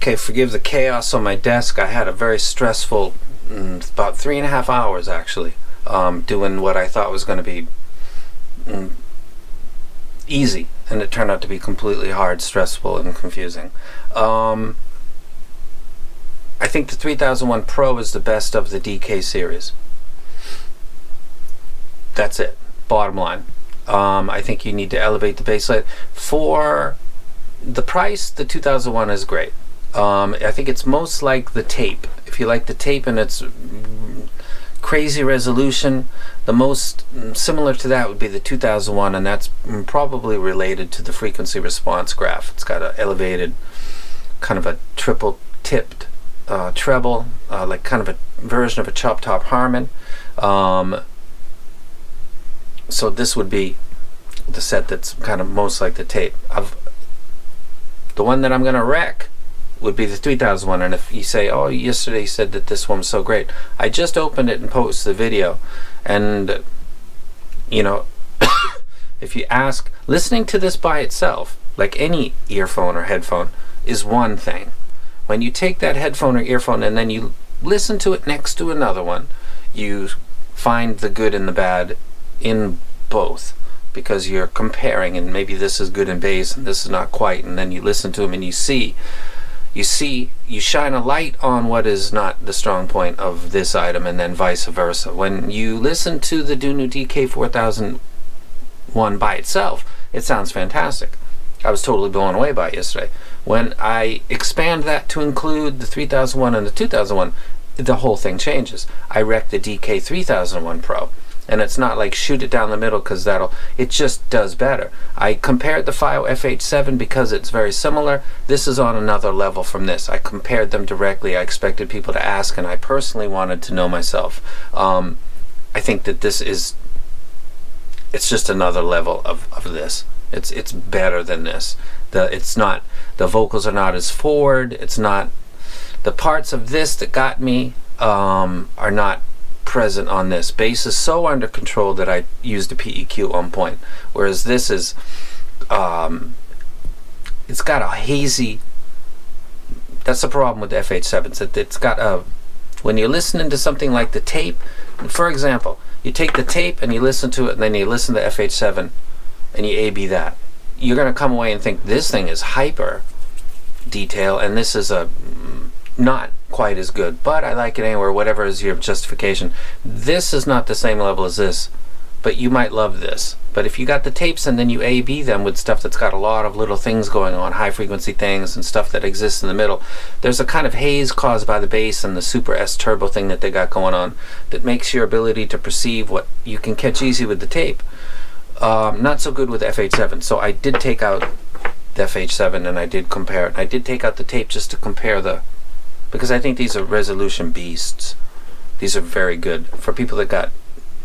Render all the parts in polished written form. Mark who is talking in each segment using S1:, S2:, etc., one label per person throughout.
S1: Okay, forgive the chaos on my desk. I had a very stressful, about 3.5 hours actually, doing what I thought was going to be easy, and it turned out to be completely hard, stressful, and confusing. I think the 3001 Pro is the best of the DK series. That's it, bottom line. I think you need to elevate the bassline. For the price, the 2001 is great. I think it's most like the tape. If you like the tape and its crazy resolution, the most similar to that would be the 2001, and that's probably related to the frequency response graph. It's got an elevated, kind of a triple tipped treble, like kind of a version of a chop top Harmon. So this would be the set that's kind of most like the tape. The one that I'm going to wreck would be the 3001, and if you say, oh, yesterday you said that this one was so great, I just opened it and posted the video, and you know, if you ask, listening to this by itself, like any earphone or headphone, is one thing. When you take that headphone or earphone and then you listen to it next to another one, you find the good and the bad in both, because you're comparing, and maybe this is good in bass and this is not quite, and then you listen to them and you shine a light on what is not the strong point of this item, and then vice versa. When you listen to the Dunu DK 4001 by itself, it sounds fantastic. I was totally blown away by it yesterday. When I expand that to include the 3001 and the 2001, the whole thing changes. I wrecked the DK 3001 Pro, and it's not like shoot it down the middle, because it just does better. I compared the FiO FH7 because it's very similar. This is on another level from this. I compared them directly. I expected people to ask, and I personally wanted to know myself. I think that it's just another level of this. It's better than this. The vocals are not as forward. It's not, the parts of this that got me are not present on this. Bass is so under control that I used a PEQ on point, whereas this is it's got a hazy, that's the problem with the FH7s. It's got a, when you're listening to something like the tape, for example, you take the tape and you listen to it, and then you listen to FH7 and you A/B that, you're going to come away and think this thing is hyper detail and this is a not quite as good, but I like it anyway, whatever is your justification. This is not the same level as this, but you might love this. But if you got the tapes and then you A/B them with stuff that's got a lot of little things going on, high frequency things and stuff that exists in the middle, there's a kind of haze caused by the bass and the Super S turbo thing that they got going on that makes your ability to perceive what you can catch easy with the tape not so good with FH7. So I did take out the FH7 and I did compare it. I did take out the tape just to compare because I think these are resolution beasts. These are very good. For people that got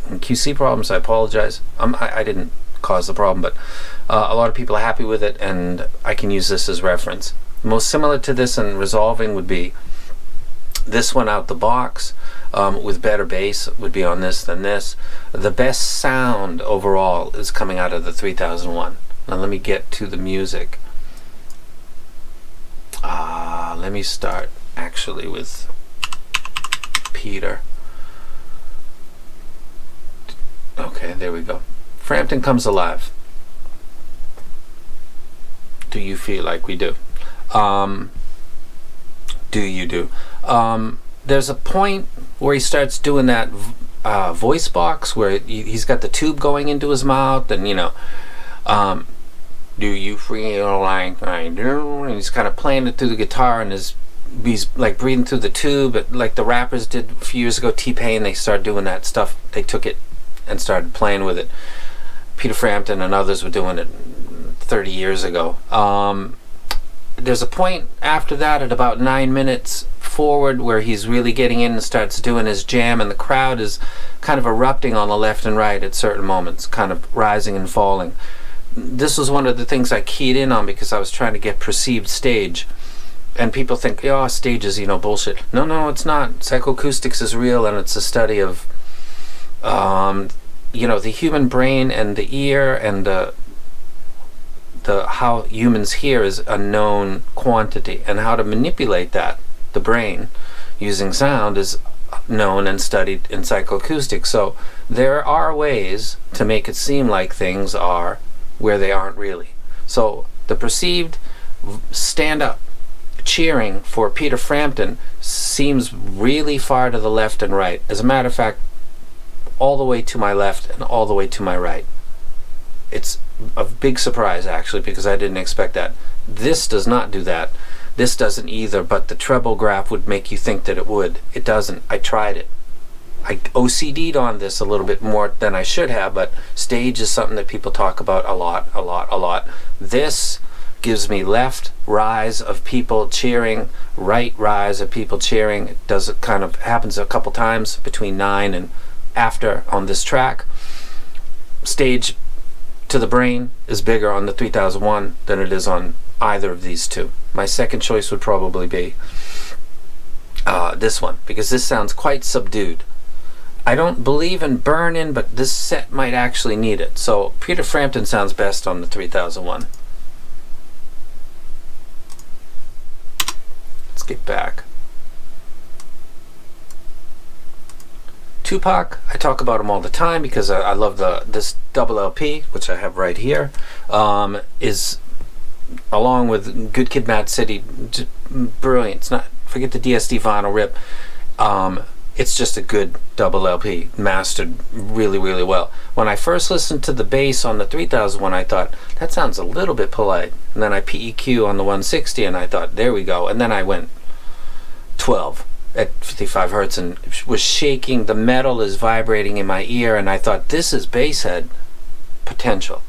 S1: QC problems, I apologize. I didn't cause the problem, but a lot of people are happy with it, and I can use this as reference. Most similar to this in resolving would be this one out the box, with better bass would be on this than this. The best sound overall is coming out of the 3001. Now let me get to the music. Let me start actually with Peter. Okay, there we go. Frampton comes alive. Do you feel like we do? Do you do? There's a point where he starts doing that voice box where he's got the tube going into his mouth, and you know, do you feel like I do? And he's kind of playing it through the guitar, and he's like breathing through the tube, but like the rappers did a few years ago. T-Pain, they started doing that stuff. They took it and started playing with it. Peter Frampton and others were doing it 30 years ago. There's a point after that at about 9 minutes forward where he's really getting in and starts doing his jam, and the crowd is kind of erupting on the left and right at certain moments, kind of rising and falling. This was one of the things I keyed in on because I was trying to get perceived stage. And people think, oh, stage is, you know, bullshit. No, it's not. Psychoacoustics is real, and it's a study of you know, the human brain and the ear and the how humans hear is a known quantity, and how to manipulate that, the brain, using sound, is known and studied in psychoacoustics. So there are ways to make it seem like things are where they aren't really. So the perceived stand-up cheering for Peter Frampton seems really far to the left and right. As a matter of fact, all the way to my left and all the way to my right. It's a big surprise, actually, because I didn't expect that. This does not do that. This doesn't either, but the treble graph would make you think that it would. It doesn't. I tried it. I OCD'd on this a little bit more than I should have, but stage is something that people talk about a lot. This gives me left rise of people cheering, right rise of people cheering. It does, it kind of happens a couple times between 9 and after on this track. Stage to the brain is bigger on the 3001 than it is on either of these two. My second choice would probably be this one, because this sounds quite subdued. I don't believe in burn-in, but this set might actually need it. So Peter Frampton sounds best on the 3001. Let's get back. Tupac, I talk about him all the time because I love this double LP, which I have right here, is, along with Good Kid, Mad City, brilliant. It's not, forget the DSD vinyl rip. It's just a good double LP, mastered really, really well. When I first listened to the bass on the 3001, I thought, that sounds a little bit polite. And then I PEQ on the 160, and I thought, there we go. And then I went 12 at 55 hertz and was shaking. The metal is vibrating in my ear, and I thought, this is basshead potential.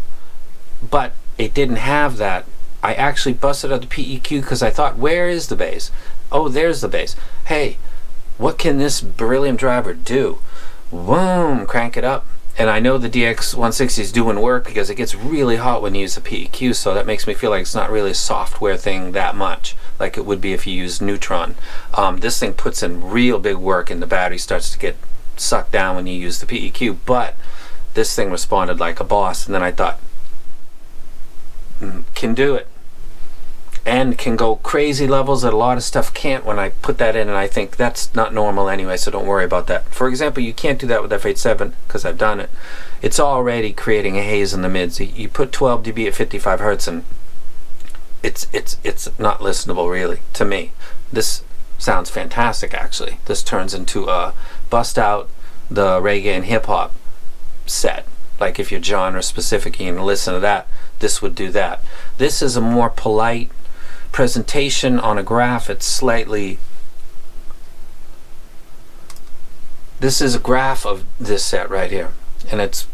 S1: But it didn't have that. I actually busted out the PEQ because I thought, where is the bass? Oh, there's the bass. Hey, what can this beryllium driver do? Boom, crank it up. And I know the DX160 is doing work because it gets really hot when you use the PEQ, so that makes me feel like it's not really a software thing that much, like it would be if you use Neutron. This thing puts in real big work, and the battery starts to get sucked down when you use the PEQ, but this thing responded like a boss. And then I thought, can do it. And can go crazy levels that a lot of stuff can't when I put that in, and I think that's not normal anyway, so don't worry about that. For example, you can't do that with F87 because I've done it. It's already creating a haze in the mids. You put 12 dB at 55 hertz and it's not listenable really to me. This sounds fantastic actually. This turns into a bust out the reggae and hip hop set. Like if you're genre specific and you listen to that, this would do that. This is a more polite presentation on a graph. It's slightly, this is a graph of this set right here, and it's,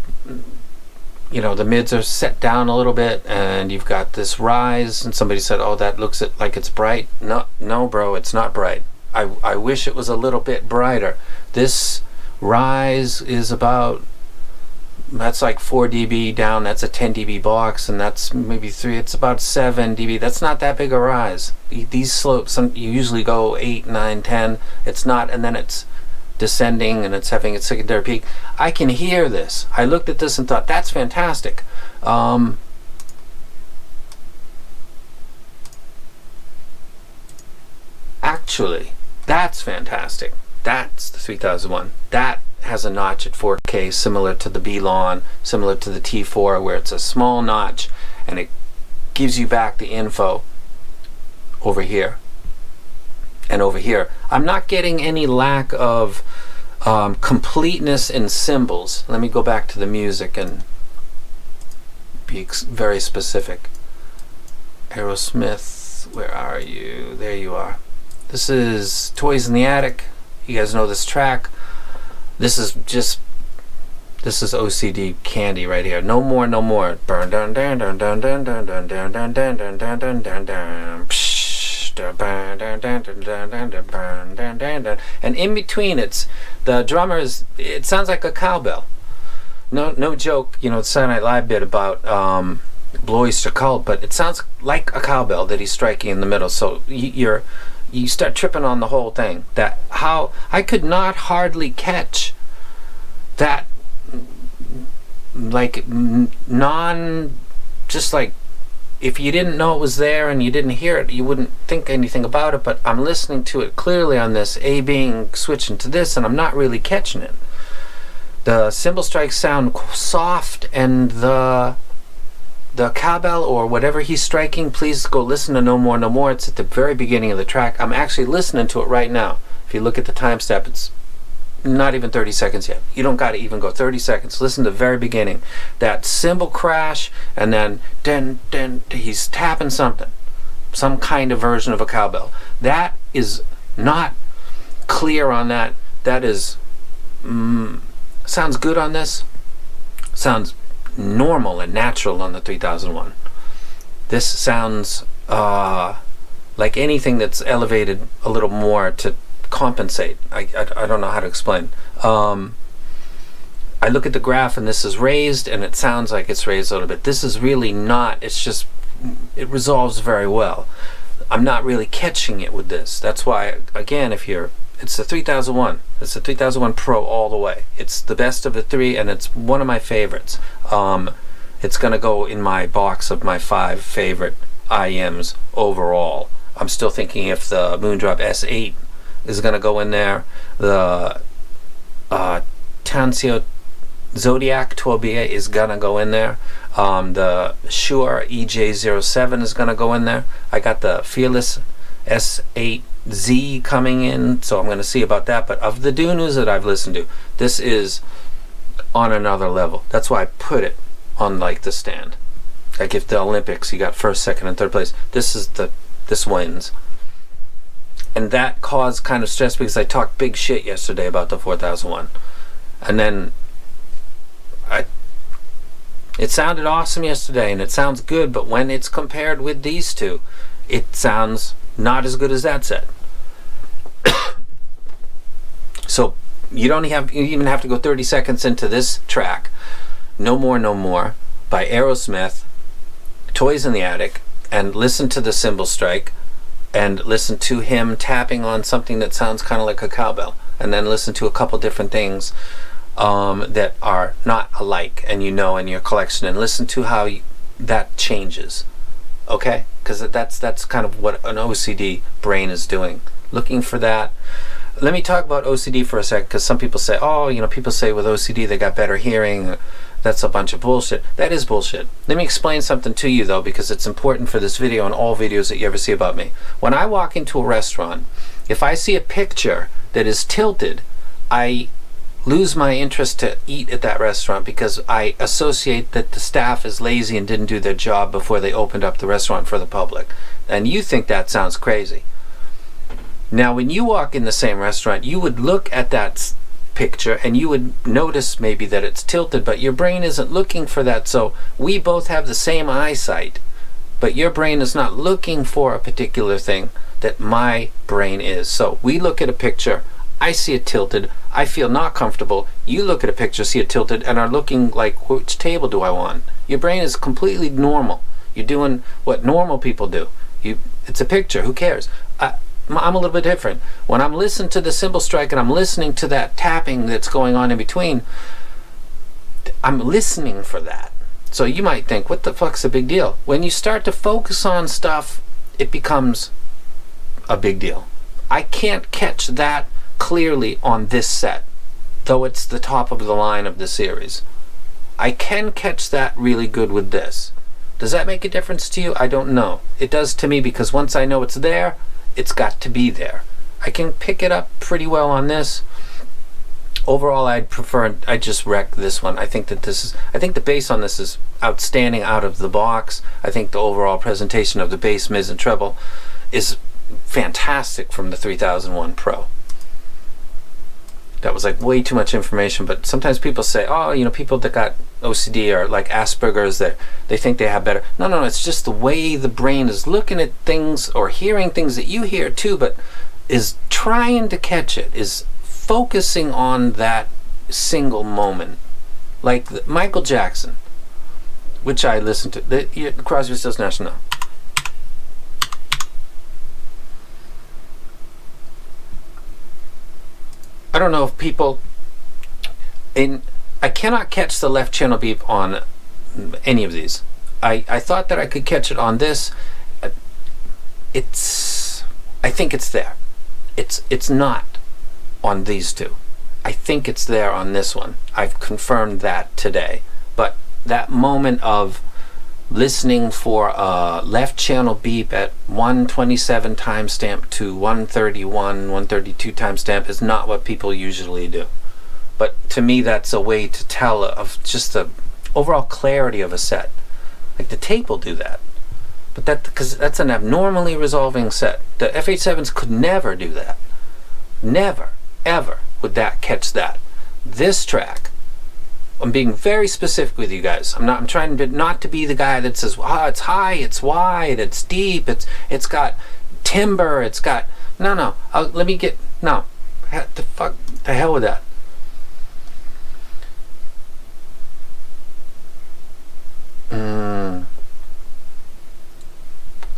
S1: you know, the mids are set down a little bit and you've got this rise, and somebody said, oh, that looks like it's bright. No bro, it's not bright. I wish it was a little bit brighter. This rise is about, that's like 4 dB down. That's a 10 dB box, and that's maybe 3. It's about 7 dB. That's not that big a rise. These slopes, you usually go 8, 9, 10. It's not, and then it's descending and it's having its secondary peak. I can hear this. I looked at this and thought, that's fantastic. Actually, that's fantastic. That's the 3001. That has a notch at 4K similar to the B-Lawn, similar to the T4, where it's a small notch and it gives you back the info over here and over here. I'm not getting any lack of completeness in cymbals. Let me go back to the music and be very specific. Aerosmith, where are you? There you are. This is Toys in the Attic. You guys know this track. This is OCD candy right here. No more, no more. Burn dun dun dun dun dun dun dun dun dun dun dun dun dun dun dun. And in between, it's the drummer is. It sounds like a cowbell. No joke. You know, the Saturday Night Live bit about Blue Oyster Cult, but it sounds like a cowbell that he's striking in the middle. So you start tripping on the whole thing. That how I could not hardly catch that, like just like if you didn't know it was there and you didn't hear it, you wouldn't think anything about it, but I'm listening to it clearly on this A being switching to this, and I'm not really catching it. The cymbal strikes sound soft, and the cowbell or whatever he's striking, please go listen to No More No More. It's at the very beginning of the track. I'm actually listening to it right now. If you look at the time step, it's not even 30 seconds yet. You don't got to even go 30 seconds. Listen to the very beginning. That cymbal crash, and then he's tapping something. Some kind of version of a cowbell. That is not clear on that. That is... sounds good on this. Sounds normal and natural on the 3001. This sounds like anything that's elevated a little more to compensate. I don't know how to explain. I look at the graph and this is raised and it sounds like it's raised a little bit. This is really not. It's just, it resolves very well. I'm not really catching it with this. That's why, again, it's the 3001. It's the 3001 Pro all the way. It's the best of the three, and it's one of my favorites. It's going to go in my box of my 5 favorite IEMs overall. I'm still thinking if the Moondrop S8 is going to go in there. The Tansio Zodiac 12BA is going to go in there. The Shure EJ07 is going to go in there. I got the Fearless S8Z coming in, so I'm going to see about that. But of the Dunus that I've listened to, this is on another level. That's why I put it on like the stand. Like if the Olympics, you got first, second, and third place. This wins. And that caused kind of stress because I talked big shit yesterday about the 4001. And then it sounded awesome yesterday, and it sounds good, but when it's compared with these two, it sounds not as good as that set. So you even have to go 30 seconds into this track, No More No More by Aerosmith, Toys in the Attic, and listen to the cymbal strike, and listen to him tapping on something that sounds kind of like a cowbell, and then listen to a couple different things that are not alike and in your collection, and listen to how that changes. Okay? Because that's kind of what an OCD brain is doing, looking for that. Let me talk about OCD for a sec, because some people say, people say with OCD they got better hearing. That's a bunch of bullshit. That is bullshit. Let me explain something to you though, because it's important for this video and all videos that you ever see about me. When I walk into a restaurant, if I see a picture that is tilted, I lose my interest to eat at that restaurant because I associate that the staff is lazy and didn't do their job before they opened up the restaurant for the public. And you think that sounds crazy. Now when you walk in the same restaurant, you would look at that picture and you would notice maybe that it's tilted, but your brain isn't looking for that. So we both have the same eyesight, but your brain is not looking for a particular thing that my brain is. So we look at a picture, I see it tilted, I feel not comfortable. You look at a picture, see it tilted, and are looking like, which table do I want? Your brain is completely normal. You're doing what normal people do. It's a picture, who cares? I'm a little bit different. When I'm listening to the cymbal strike and I'm listening to that tapping that's going on in between, I'm listening for that. So you might think, what the fuck's the big deal? When you start to focus on stuff, it becomes a big deal. I can't catch that clearly on this set, though it's the top of the line of the series. I can catch that really good with this. Does that make a difference to you? I don't know. It does to me, because once I know it's there, it's got to be there. I can pick it up pretty well on this. Overall, I just wreck this one. I think the bass on this is outstanding out of the box. I think the overall presentation of the bass, mids, and treble is fantastic from the 3001 Pro. That was like way too much information, but sometimes people say, people that got OCD or like Asperger's, that they think they have better. No, it's just the way the brain is looking at things or hearing things that you hear too, but is trying to catch it, is focusing on that single moment. Like Michael Jackson, which I listened to, Crosby, Stills, Nash, no. I don't know if people I cannot catch the left channel beep on any of these. I thought that I could catch it on this. I think it's there. It's not on these two. I think it's there on this one. I've confirmed that today. But that moment of listening for a left channel beep at 127 timestamp to 131, 132 timestamp is not what people usually do. But to me, that's a way to tell of just the overall clarity of a set. Like the tape will do that. But because that's an abnormally resolving set. The FH7s could never do that. Never, ever would that catch that. This track, I'm being very specific with you guys. I'm trying to not to be the guy that says, it's high, it's wide, it's deep, it's got timbre, it's got no. Let me get no. The hell with that.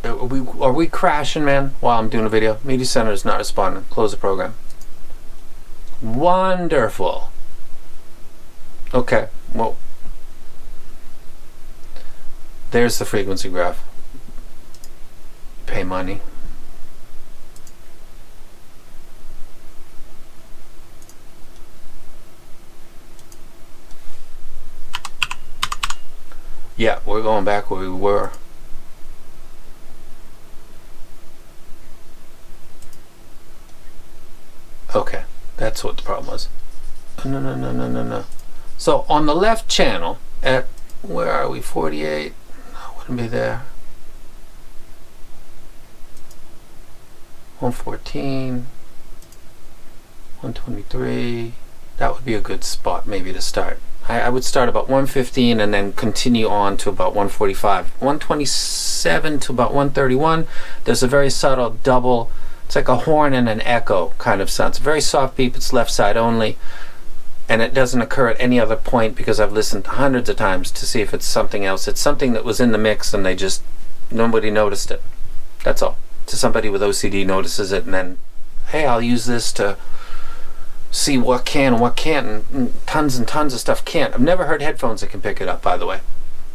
S1: Are we crashing, man? While I'm doing a video, Media Center is not responding. Close the program. Wonderful. Okay, well, there's the frequency graph. Pay money. Yeah, we're going back where we were. Okay, that's what the problem was. No. So on the left channel at, where are we, 48? I wouldn't be there. 114, 123. That would be a good spot maybe to start. I would start about 115 and then continue on to about 145. 127 to about 131. There's a very subtle double. It's like a horn and an echo kind of sound. It's a very soft beep. It's left side only. And it doesn't occur at any other point because I've listened hundreds of times to see if it's something else. It's something that was in the mix and nobody noticed it. That's all. So somebody with OCD notices it and then, hey, I'll use this to see what can and what can't, and tons of stuff can't. I've never heard headphones that can pick it up, by the way.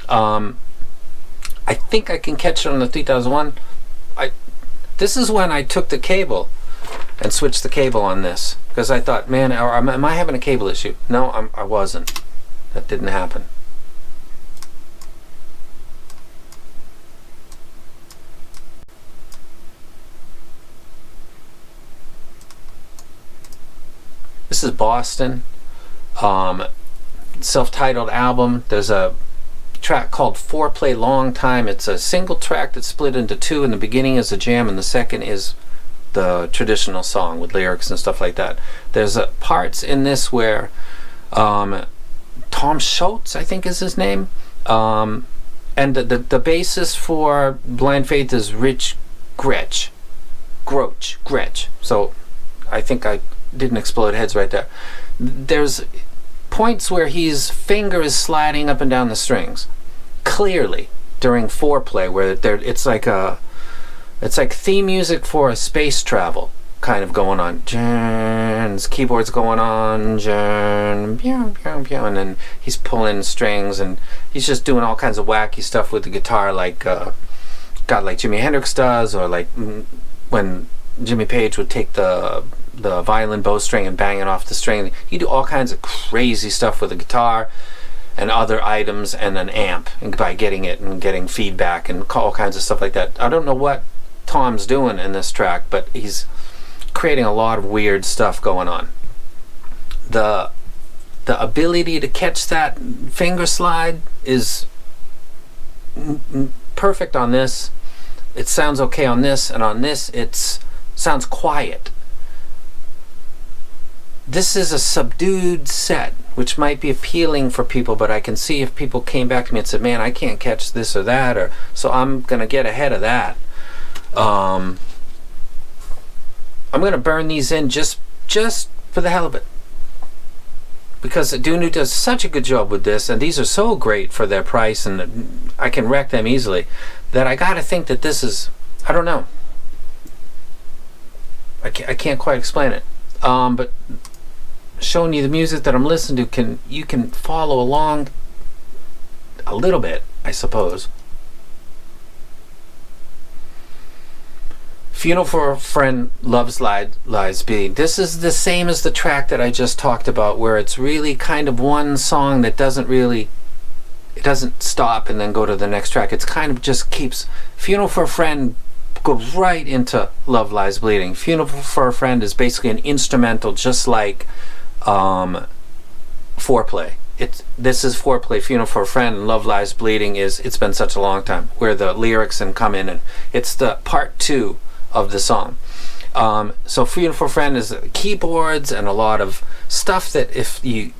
S1: I think I can catch it on the 3001. This is when I took the cable and switched the cable on this because I thought, man, am I having a cable issue? No, I wasn't. That didn't happen. This is Boston, self-titled album. There's a track called Foreplay Long Time. It's a single track that's split into two, and the beginning is a jam and the second is the traditional song with lyrics and stuff like that. There's parts in this where Tom Schultz, I think is his name, and the bassist for Blind Faith is Rich Gretsch. So I think I didn't explode heads right there. There's points where his finger is sliding up and down the strings clearly during foreplay, where it's like theme music for a space travel kind of going on. His keyboard's going on, and then he's pulling strings and he's just doing all kinds of wacky stuff with the guitar, like Jimi Hendrix does, or like when Jimmy Page would take the violin bowstring and bang it off the string. You do all kinds of crazy stuff with the guitar and other items and an amp, and by getting it and getting feedback and all kinds of stuff like that. I don't know what Tom's doing in this track, but he's creating a lot of weird stuff going on. The ability to catch that finger slide is perfect on this. It sounds okay on this, and on this it sounds quiet. This is a subdued set, which might be appealing for people, but I can see if people came back to me and said, man, I can't catch this or that, or so I'm gonna get ahead of that. I'm gonna burn these in just for the hell of it, because Dunu does such a good job with this, and these are so great for their price, and I can wreck them easily, that I gotta think that this is, I don't know, I can't quite explain it, but showing you the music that I'm listening to, you can follow along a little bit, I suppose. Funeral for a Friend, Love's Lies Bleeding. This is the same as the track that I just talked about, where it's really kind of one song that doesn't stop and then go to the next track. It's kind of just keeps, Funeral for a Friend goes right into Love Lies Bleeding. Funeral for a Friend is basically an instrumental, just like Foreplay. This is Foreplay. Funeral for a Friend, and Love Lies Bleeding is It's Been Such a Long Time, where the lyrics and come in, and it's the part 2 of the song. So Funeral for a Friend is keyboards and a lot of stuff that if the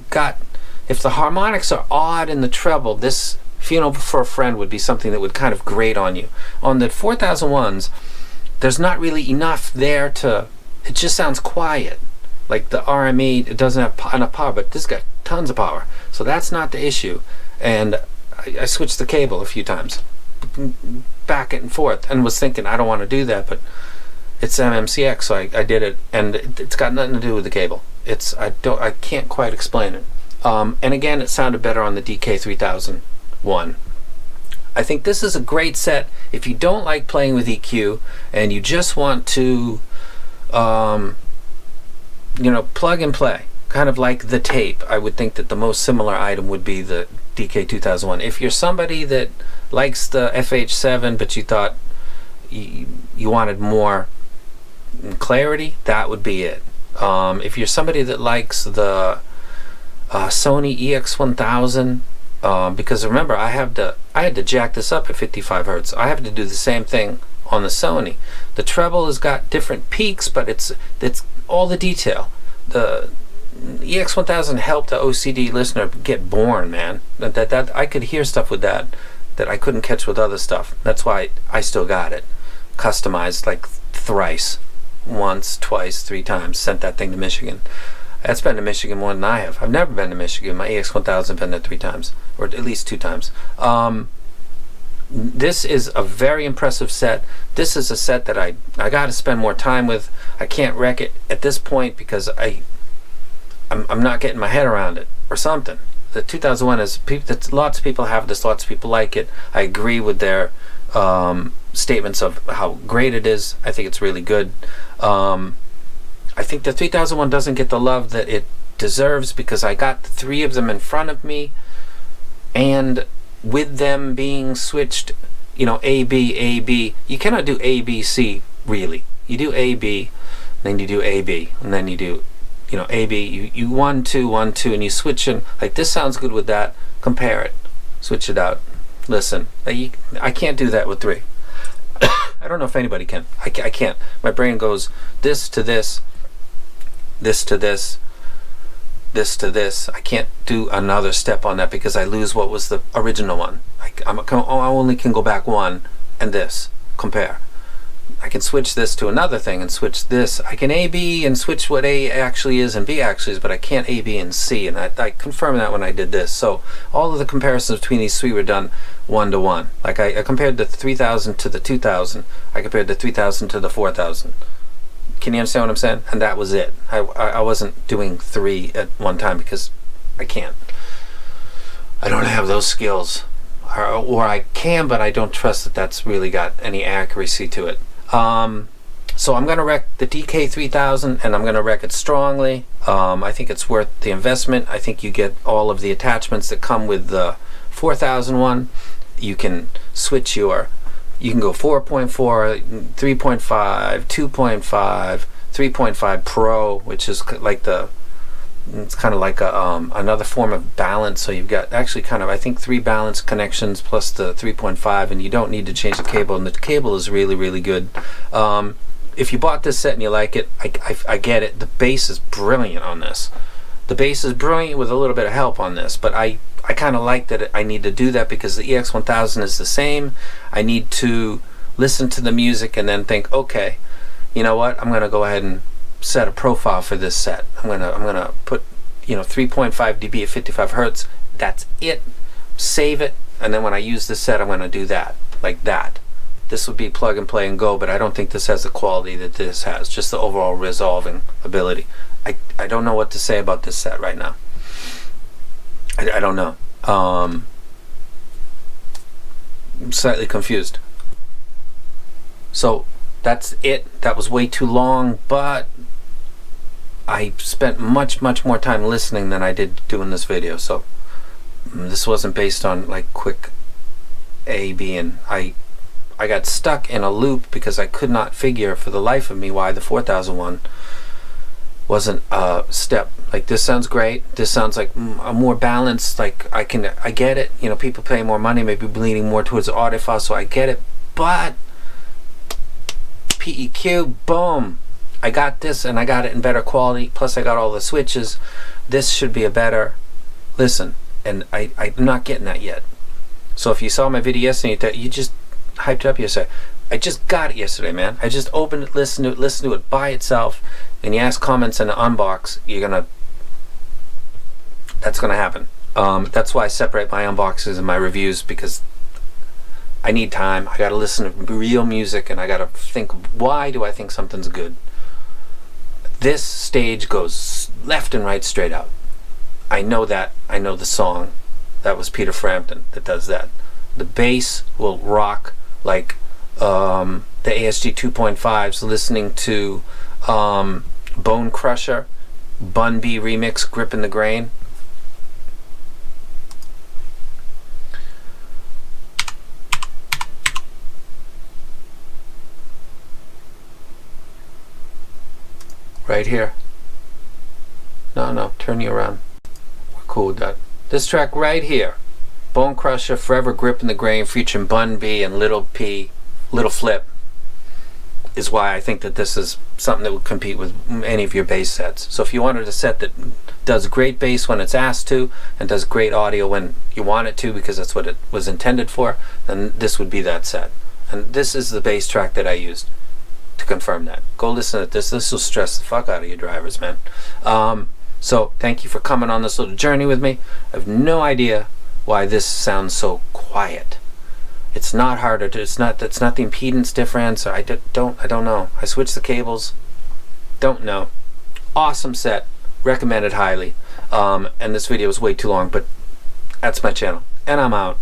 S1: harmonics are odd in the treble, this Funeral for a Friend would be something that would kind of grate on you. On the 4001s, there's not really enough there to, it just sounds quiet. Like the RME, it doesn't have enough power, but this got tons of power. So that's not the issue. And I switched the cable a few times, back and forth, and was thinking I don't want to do that, but it's MMCX, so I did it, and it's got nothing to do with the cable. I can't quite explain it. And again, it sounded better on the DK3001. I think this is a great set if you don't like playing with EQ and you just want to plug and play, kind of like the tape. I would think that the most similar item would be the DK2001. If you're somebody that likes the FH7 but you thought you wanted more clarity, that would be it. If you're somebody that likes the Sony EX1000, because remember I had to jack this up at 55 Hertz. I have to do the same thing on the Sony. The treble has got different peaks, but it's all the detail. The EX1000 helped the OCD listener get born, man. That I could hear stuff with that I couldn't catch with other stuff. That's why I still got it customized like thrice, once, twice, 3 times. Sent that thing to Michigan. That's been to Michigan more than I have. I've never been to Michigan. My EX1000 has been there 3 times, or at least 2 times. This is a very impressive set. This is a set that I got to spend more time with. I can't wreck it at this point because I'm not getting my head around it or something. The 2001 is, lots of people have this, lots of people like it. I agree with their statements of how great it is. I think it's really good. I think the 3001 doesn't get the love that it deserves because I got 3 of them in front of me, and with them being switched, A, B, A, B, you cannot do A, B, C, really. You do A, B, then you do A, B, and then you do, A, B, you 1, 2, 1, 2, and you switch in, like this sounds good with that, compare it, switch it out, listen. I can't do that with 3. I don't know if anybody can. I can't. My brain goes this to this, this to this, this to this. I can't do another step on that because I lose what was the original one. I only can go back 1 and this, compare. I can switch this to another thing and switch this. I can A, B and switch what A actually is and B actually is, but I can't A, B and C, and I confirmed that when I did this. So all of the comparisons between these 3 were done 1 to 1. Like I compared the 3000 to the 2000. I compared the 3000 to the 4000. Can you understand what I'm saying? And that was it. I wasn't doing 3 at one time because I can't. I don't have those skills. Or I can, but I don't trust that that's really got any accuracy to it. So I'm going to wreck the DK3000, and I'm going to wreck it strongly. I think it's worth the investment. I think you get all of the attachments that come with the 4001. You can switch you can go 4.4, 3.5, 2.5, 3.5 Pro, which is like it's kind of like another form of balance. So you've got actually kind of, I think, 3 balance connections plus the 3.5, and you don't need to change the cable, and the cable is really, really good. If you bought this set and you like it, I get it. The bass is brilliant on this. The bass is brilliant with a little bit of help on this, but I kind of like that I need to do that because the EX1000 is the same. I need to listen to the music and then think, okay, you know what? I'm going to go ahead and set a profile for this set. I'm gonna put 3.5 dB at 55 Hertz. That's it. Save it, and then when I use this set, I'm going to do that, like that. This would be plug and play and go, but I don't think this has the quality that this has, just the overall resolving ability. I don't know what to say about this set right now. I don't know. I'm slightly confused. So that's it. That was way too long, but I spent much more time listening than I did doing this video. So this wasn't based on like quick A, B, and I got stuck in a loop because I could not figure for the life of me why the 4001 wasn't a step. Like, this sounds great, this sounds like a more balanced, like I get it, you know, people pay more money, maybe bleeding more towards the audiophile, so I get it, but PEQ, boom, I got this, and I got it in better quality, plus I got all the switches. This should be a better listen, and I'm not getting that yet. So if you saw my video yesterday, you just hyped it up yesterday. I just got it yesterday, man. I just opened it, listened to it by itself, and you ask comments in the unbox, that's gonna happen. That's why I separate my unboxes and my reviews, because I need time. I gotta listen to real music, and I gotta think, why do I think something's good? This stage goes left and right, straight out. I know that. I know the song. That was Peter Frampton that does that. The bass will rock like the ASG 2.5s, listening to Bone Crusher, Bun B remix, Grip in the Grain. Right here. No, turn you around. We're cool with that. This track right here, Bone Crusher, Forever Grip in the Grain, featuring Bun B and Little P, Little Flip, is why I think that this is something that would compete with any of your bass sets. So if you wanted a set that does great bass when it's asked to, and does great audio when you want it to, because that's what it was intended for, then this would be that set. And this is the bass track that I used to confirm that. Go listen to this. This will stress the fuck out of your drivers, man. So thank you for coming on this little journey with me. I have no idea why this sounds so quiet. It's not harder to, it's not the impedance difference, or I don't know. I switched the cables, don't know. Awesome set, recommended highly. And this video was way too long, but that's my channel, and I'm out.